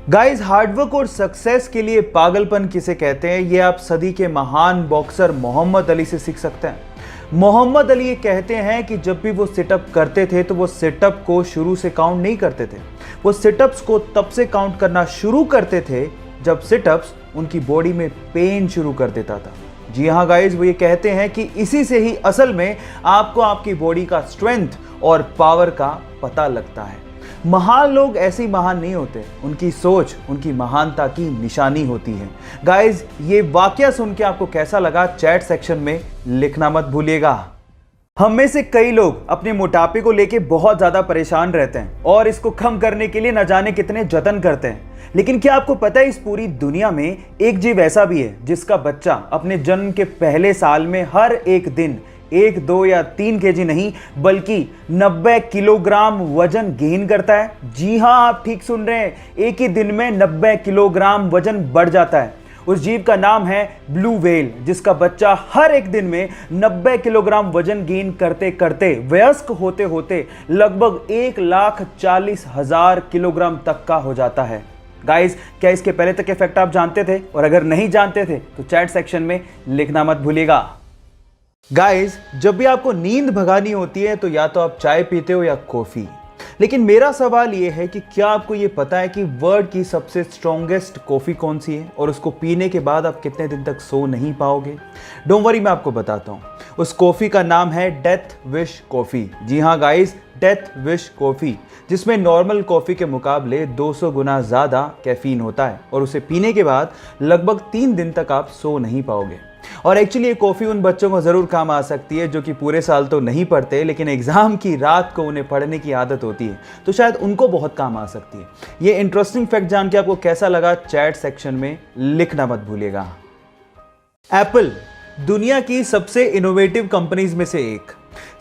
Guys, hard work और success के लिए पागलपन किसे कहते हैं, ये आप सदी के महान बॉक्सर मोहम्मद अली से सीख सकते हैं। मोहम्मद अली ये कहते हैं कि जब भी वो सिटअप करते थे तो वो सिटअप को शुरू से काउंट नहीं करते थे। वो सिटअप्स को तब से काउंट करना शुरू करते थे जब सिटअप्स उनकी बॉडी में पेन शुरू कर देता था। जी हाँ गाइस, वो ये कहते हैं कि इसी से ही असल में आपको आपकी बॉडी का स्ट्रेंथ और पावर का पता लगता है। महान लोग ऐसे ही महान नहीं होते, उनकी सोच उनकी महानता की निशानी होती है। गाइस, ये वाकया सुन के आपको कैसा लगा, चैट सेक्शन में लिखना मत भूलिएगा। हम में से कई लोग अपने मोटापे को लेके बहुत ज्यादा परेशान रहते हैं और इसको कम करने के लिए न जाने कितने जतन करते हैं। लेकिन क्या आपको पता है, इस पूरी दुनिया में एक जीव ऐसा भी है जिसका बच्चा अपने जन्म के पहले साल में हर एक दिन 1, 2 या 3 केजी नहीं बल्कि 90 किलोग्राम वजन गेन करता है। जी हाँ, आप ठीक सुन रहे हैं, एक ही दिन में 90 किलोग्राम वजन बढ़ जाता है। उस जीव का नाम है ब्लू व्हेल, जिसका बच्चा हर एक दिन में 90 किलोग्राम वजन गेन करते करते वयस्क होते होते लगभग 1,40,000 किलोग्राम तक का हो जाता है। गाइस, क्या इसके पहले तक के फैक्ट आप जानते थे? और अगर नहीं जानते थे तो चैट सेक्शन में लिखना मत भूलिएगा। गाइस, जब भी आपको नींद भगानी होती है तो या तो आप चाय पीते हो या कॉफी। लेकिन मेरा सवाल यह है कि क्या आपको यह पता है कि वर्ल्ड की सबसे स्ट्रॉन्गेस्ट कॉफी कौन सी है और उसको पीने के बाद आप कितने दिन तक सो नहीं पाओगे? डोंट वरी, मैं आपको बताता हूं। उस कॉफी का नाम है डेथ विश कॉफी। जी हाँ गाइस, डेथ विश कॉफी, जिसमें नॉर्मल कॉफी के मुकाबले 200 गुना ज्यादा कैफीन होता है और उसे पीने के बाद लगभग 3 दिन तक आप सो नहीं पाओगे। और एक्चुअली ये कॉफी उन बच्चों को जरूर काम आ सकती है जो कि पूरे साल तो नहीं पढ़ते, लेकिन एग्जाम की रात को उन्हें पढ़ने की आदत होती है, तो शायद उनको बहुत काम आ सकती है। ये इंटरेस्टिंग फैक्ट जान के आपको कैसा लगा, चैट सेक्शन में लिखना मत भूलिएगा। एप्पल दुनिया की सबसे इनोवेटिव कंपनीज में से एक।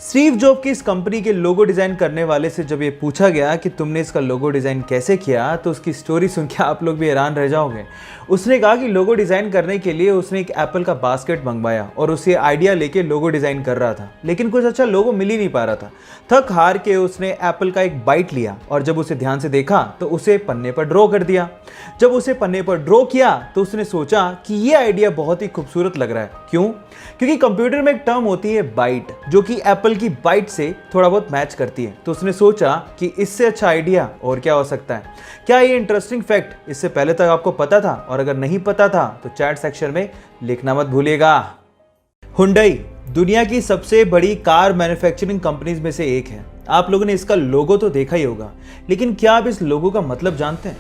स्टीव जॉब की इस कंपनी के लोगो डिजाइन करने वाले से जब ये पूछा गया कि तुमने इसका लोगो डिजाइन कैसे किया, तो उसकी स्टोरी सुन के आप लोग भी हैरान रह जाओगे। उसने कहा कि लोगो डिजाइन करने के लिए उसने एक एप्पल का बास्केट मंगवाया और उसे आइडिया लेके लोगो डिजाइन कर रहा था, लेकिन कुछ अच्छा लोगो मिल ही नहीं पा रहा था। थक हार के उसने एप्पल का एक बाइट लिया और जब उसे ध्यान से देखा तो उसे पन्ने पर ड्रॉ कर दिया। जब उसे पन्ने पर ड्रॉ किया तो उसने सोचा कि ये आइडिया बहुत ही खूबसूरत लग रहा है। क्यों? क्योंकि कंप्यूटर में एक टर्म होती है बाइट, जो कि एप्पल की बाइट से थोड़ा बहुत मैच करती है। तो उसने सोचा कि इससे अच्छा आइडिया और क्या हो सकता है। क्या ये इंटरेस्टिंग फैक्ट इससे पहले तक आपको पता था? और अगर नहीं पता था तो चैट सेक्शन में लिखना मत भूलिएगा। हुंडई दुनिया की सबसे बड़ी कार मैन्युफैक्चरिंग कंपनीज में से एक है। आप लोगों ने इसका लोगो तो देखा ही होगा, लेकिन क्या आप इस लोगो का मतलब जानते हैं?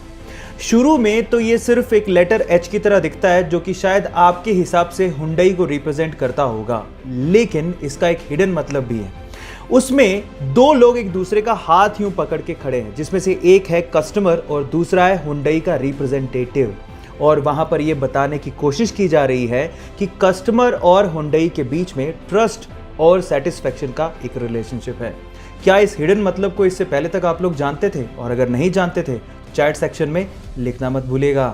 शुरू में तो ये सिर्फ एक लेटर एच की तरह दिखता है, जो कि शायद आपके हिसाब से हुंडई को रिप्रेजेंट करता होगा, लेकिन इसका एक हिडन मतलब भी है। उसमें 2 लोग एक दूसरे का हाथ यूं पकड़ के खड़े हैं, जिसमें से एक है कस्टमर और दूसरा है हुंडई का रिप्रेजेंटेटिव। और वहां पर यह बताने की कोशिश की जा रही है कि कस्टमर और हुंडई के बीच में ट्रस्ट और सेटिस्फैक्शन का एक रिलेशनशिप है। क्या इस हिडन मतलब को इससे पहले तक आप लोग जानते थे? और अगर नहीं जानते थे तो चैट सेक्शन में लिखना मत भूलिएगा।